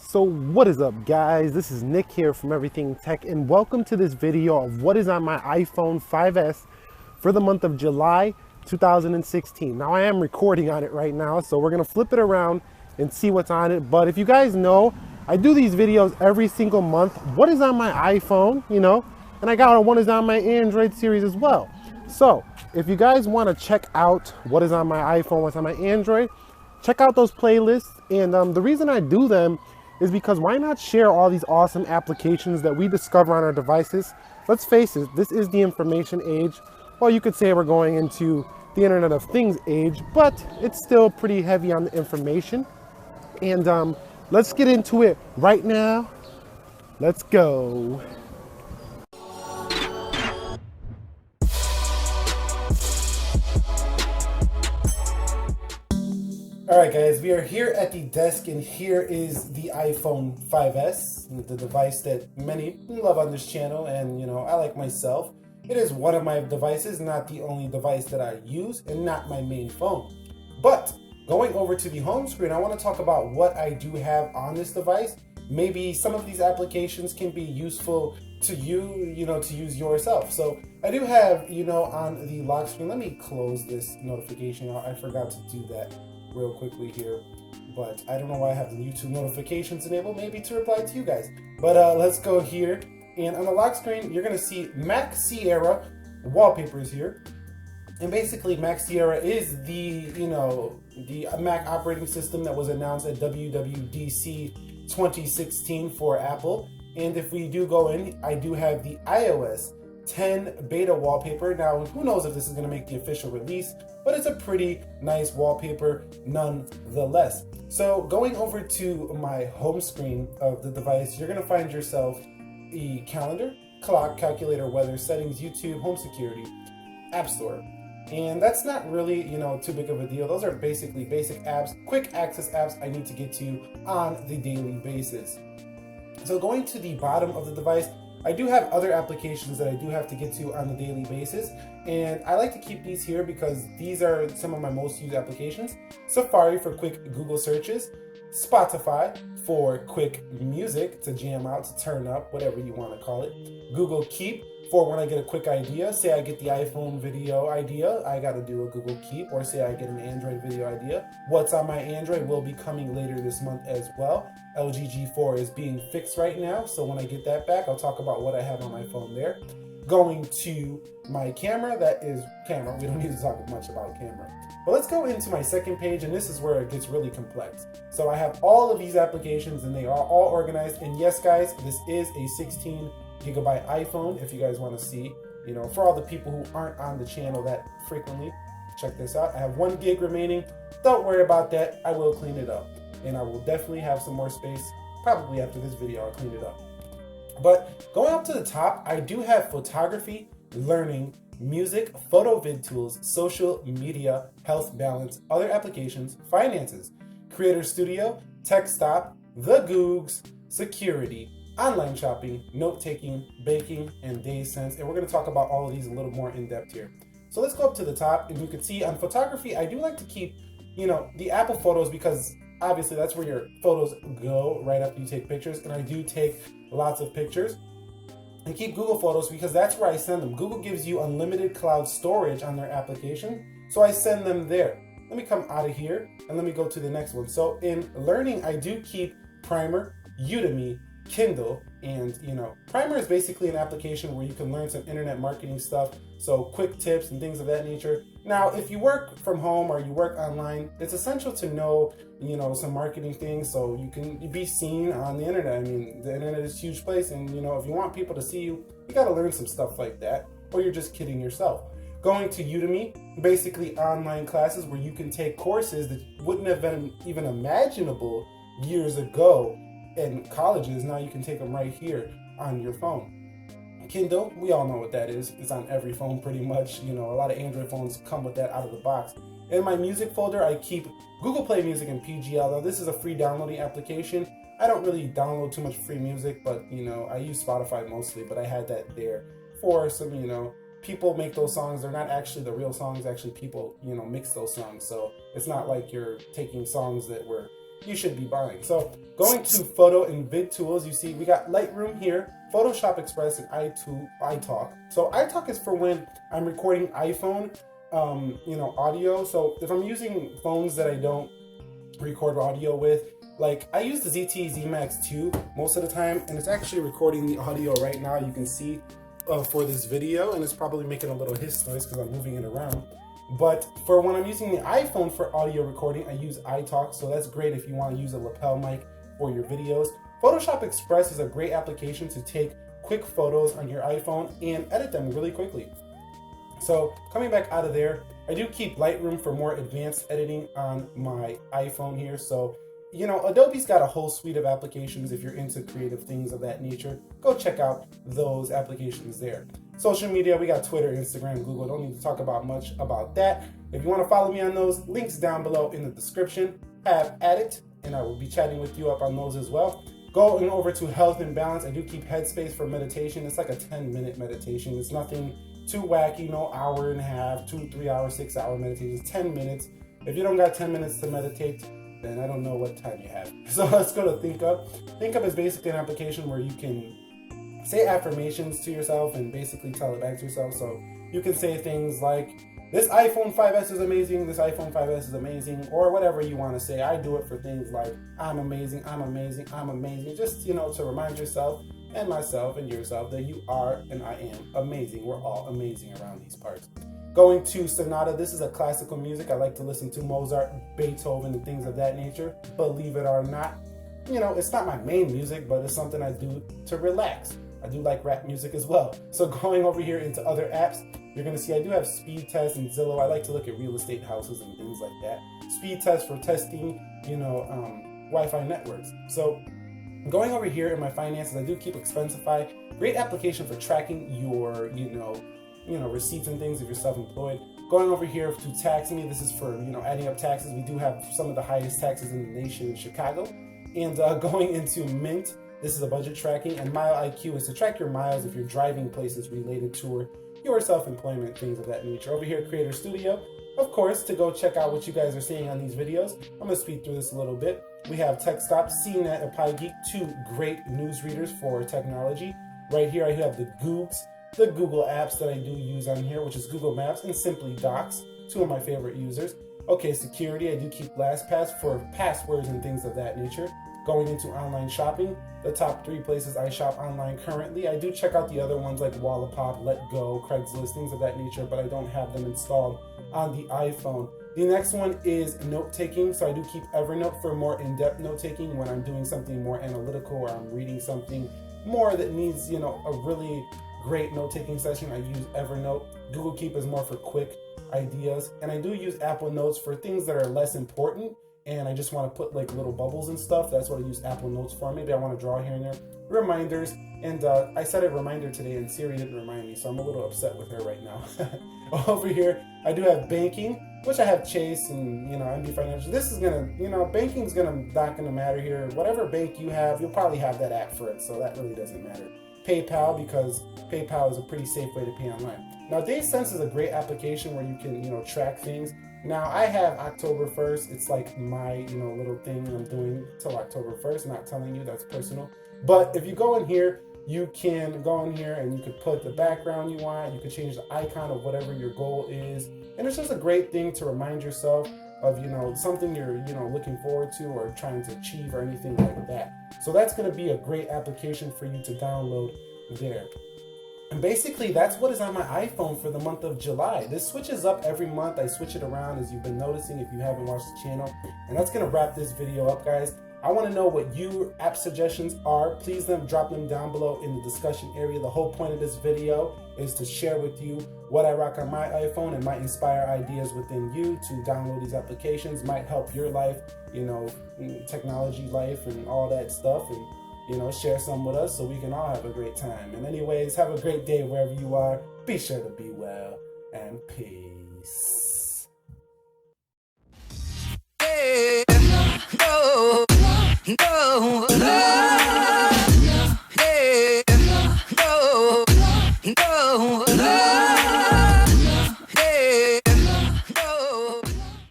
So what is up, guys? This is Nick here from Everything Tech, and welcome to this video of what is on my iPhone 5S for the month of July 2016. Now I am recording on it right now, so we're gonna flip it around and see what's on it. But if you guys know, I do these videos every single month. What is on my iPhone, and I got one is on my Android series as well. So if you guys want to check out what is on my iPhone, what's on my Android, check out those playlists. And the reason I do them is because why not share all these awesome applications that we discover on our devices? Let's face it, this is the information age. Well, you could say we're going into the Internet of Things age, but it's still pretty heavy on the information. And let's get into it right now. Let's go. All right, guys, we are here at the desk, and here is the iPhone 5S, the device that many love on this channel, and I like myself. It is one of my devices, not the only device that I use, and not my main phone. But going over to the home screen, I want to talk about what I do have on this device. Maybe some of these applications can be useful to you, to use yourself. So I do have, on the lock screen, let me close this notification. I forgot to do that real quickly here, but I don't know why I have the YouTube notifications enabled, maybe to reply to you guys. But let's go here, and on the lock screen you're gonna see Mac Sierra wallpapers here. And basically Mac Sierra is the the Mac operating system that was announced at WWDC 2016 for Apple. And if we do go in, I do have the iOS 10 beta wallpaper. Now, who knows if this is going to make the official release, but it's a pretty nice wallpaper nonetheless. So going over to my home screen of the device, you're going to find yourself a calendar, clock, calculator, weather, settings, YouTube, home security, App Store. And that's not really, too big of a deal. Those are basically basic apps, quick access apps I need to get to on the daily basis. So going to the bottom of the device, I do have other applications that I do have to get to on a daily basis, and I like to keep these here because these are some of my most used applications. Safari for quick Google searches, Spotify for quick music to jam out, to turn up, whatever you want to call it, Google Keep for when I get a quick idea. Say I get the iPhone video idea, I got to do a Google Keep, or say I get an Android video idea. What's on my Android will be coming later this month as well. LG G4 is being fixed right now, so when I get that back, I'll talk about what I have on my phone there. Going to my camera, that is camera. We don't need to talk much about camera. But let's go into my second page, and this is where it gets really complex. So I have all of these applications, and they are all organized. And yes, guys, this is a 16 gigabyte iPhone. If you guys want to see, for all the people who aren't on the channel that frequently, check this out. I have 1 gig remaining. Don't worry about that. I will clean it up, and I will definitely have some more space. Probably after this video, I'll clean it up. But going up to the top, I do have photography, learning, music, photo vid tools, social media, health balance, other applications, finances, creator studio, tech stop, the Googs, security, online shopping, note-taking, baking, and day sense. And we're going to talk about all of these a little more in depth here. So let's go up to the top, and you can see on photography, I do like to keep, the Apple photos, because obviously that's where your photos go right after you take pictures. And I do take lots of pictures. And keep Google Photos because that's where I send them. Google gives you unlimited cloud storage on their application, so I send them there. Let me come out of here and let me go to the next one. So in learning, I do keep Primer, Udemy, Kindle, and Primer is basically an application where you can learn some internet marketing stuff, so quick tips and things of that nature. Now, if you work from home or you work online, it's essential to know, some marketing things so you can be seen on the internet. I mean, the internet is a huge place, and if you want people to see you, you got to learn some stuff like that, or you're just kidding yourself. Going to Udemy, basically online classes where you can take courses that wouldn't have been even imaginable years ago in colleges. Now you can take them right here on your phone. Kindle, we all know what that is. It's on every phone pretty much. A lot of Android phones come with that out of the box. In my music folder, I keep Google Play Music and PGL. Now this is a free downloading application. I don't really download too much free music, but I use Spotify mostly, but I had that there for some, people make those songs. They're not actually the real songs. Actually, people, mix those songs. So it's not like you're taking songs that were you should be buying. So going to photo and vid tools, you see we got Lightroom here, Photoshop Express, and iTalk. So iTalk is for when I'm recording iPhone, audio. So if I'm using phones that I don't record audio with, like I use the ZTE Z Max 2 most of the time, and it's actually recording the audio right now. You can see for this video, and it's probably making a little hiss noise because I'm moving it around. But for when I'm using the iPhone for audio recording, I use iTalk, so that's great if you want to use a lapel mic for your videos. Photoshop Express is a great application to take quick photos on your iPhone and edit them really quickly. So coming back out of there, I do keep Lightroom for more advanced editing on my iPhone here. So, Adobe's got a whole suite of applications. If you're into creative things of that nature, go check out those applications there. Social media, we got Twitter, Instagram, Google. Don't need to talk about much about that. If you want to follow me on those, links down below in the description. Have at it, and I will be chatting with you up on those as well. Going over to health and balance, I do keep Headspace for meditation. It's like a 10-minute meditation. It's nothing too wacky, no hour and a half, 2, 3 hour, 6 hour meditation. It's 10 minutes. If you don't got 10 minutes to meditate, then I don't know what time you have. So let's go to Think Up. Think Up is basically an application where you can say affirmations to yourself and basically tell it back to yourself. So you can say things like, this iPhone 5S is amazing, this iPhone 5S is amazing, or whatever you want to say. I do it for things like, I'm amazing, I'm amazing, I'm amazing. Just, to remind yourself and myself and yourself that you are and I am amazing. We're all amazing around these parts. Going to Sonata, this is a classical music. I like to listen to Mozart, Beethoven, and things of that nature. Believe it or not, it's not my main music, but it's something I do to relax. I do like rap music as well. So going over here into other apps, you're gonna see I do have Speed Test and Zillow. I like to look at real estate houses and things like that. Speed Test for testing, Wi-Fi networks. So going over here in my finances, I do keep Expensify. Great application for tracking your, receipts and things if you're self-employed. Going over here to Tax Me, this is for, adding up taxes. We do have some of the highest taxes in the nation in Chicago. And going into Mint, this is a budget tracking, and Mile IQ is to track your miles if you're driving places related to your self-employment, things of that nature. Over here, Creator Studio, of course, to go check out what you guys are seeing on these videos. I'm going to speed through this a little bit. We have TechStop, CNET, and PieGeek, two great news readers for technology. Right here, I have the Google apps that I do use on here, which is Google Maps and Simply Docs, two of my favorite users. Okay, security, I do keep LastPass for passwords and things of that nature. Going into online shopping, the top 3 places I shop online currently. I do check out the other ones like Wallapop, Letgo, Craigslist, things of that nature, but I don't have them installed on the iPhone. The next one is note-taking, so I do keep Evernote for more in-depth note-taking when I'm doing something more analytical or I'm reading something more that needs, a really great note-taking session. I use Evernote. Google Keep is more for quick ideas, and I do use Apple Notes for things that are less important and I just want to put like little bubbles and stuff. That's what I use Apple Notes for. Maybe I want to draw here and there. Reminders, and I set a reminder today and Siri didn't remind me, so I'm a little upset with her right now. Over here, I do have banking, which I have Chase and MB Financial. This is gonna, banking's not gonna matter here. Whatever bank you have, you'll probably have that app for it, so that really doesn't matter. PayPal, because PayPal is a pretty safe way to pay online. Now, DaySense is a great application where you can, track things. Now, I have October 1st. It's like my, little thing I'm doing till October 1st. Not telling you, that's personal. But if you go in here, you can go in here and you could put the background you want. You could change the icon of whatever your goal is. And it's just a great thing to remind yourself of, something you're, looking forward to or trying to achieve or anything like that. So that's going to be a great application for you to download there. And basically, that's what is on my iPhone for the month of July. This switches up every month. I switch it around, as you've been noticing if you haven't watched the channel. And that's going to wrap this video up, guys. I want to know what your app suggestions are. Please drop them down below in the discussion area. The whole point of this video is to share with you what I rock on my iPhone and might inspire ideas within you to download these applications, might help your life, technology life and all that stuff. And share some with us so we can all have a great time. And anyways, have a great day wherever you are. Be sure to be well, and peace.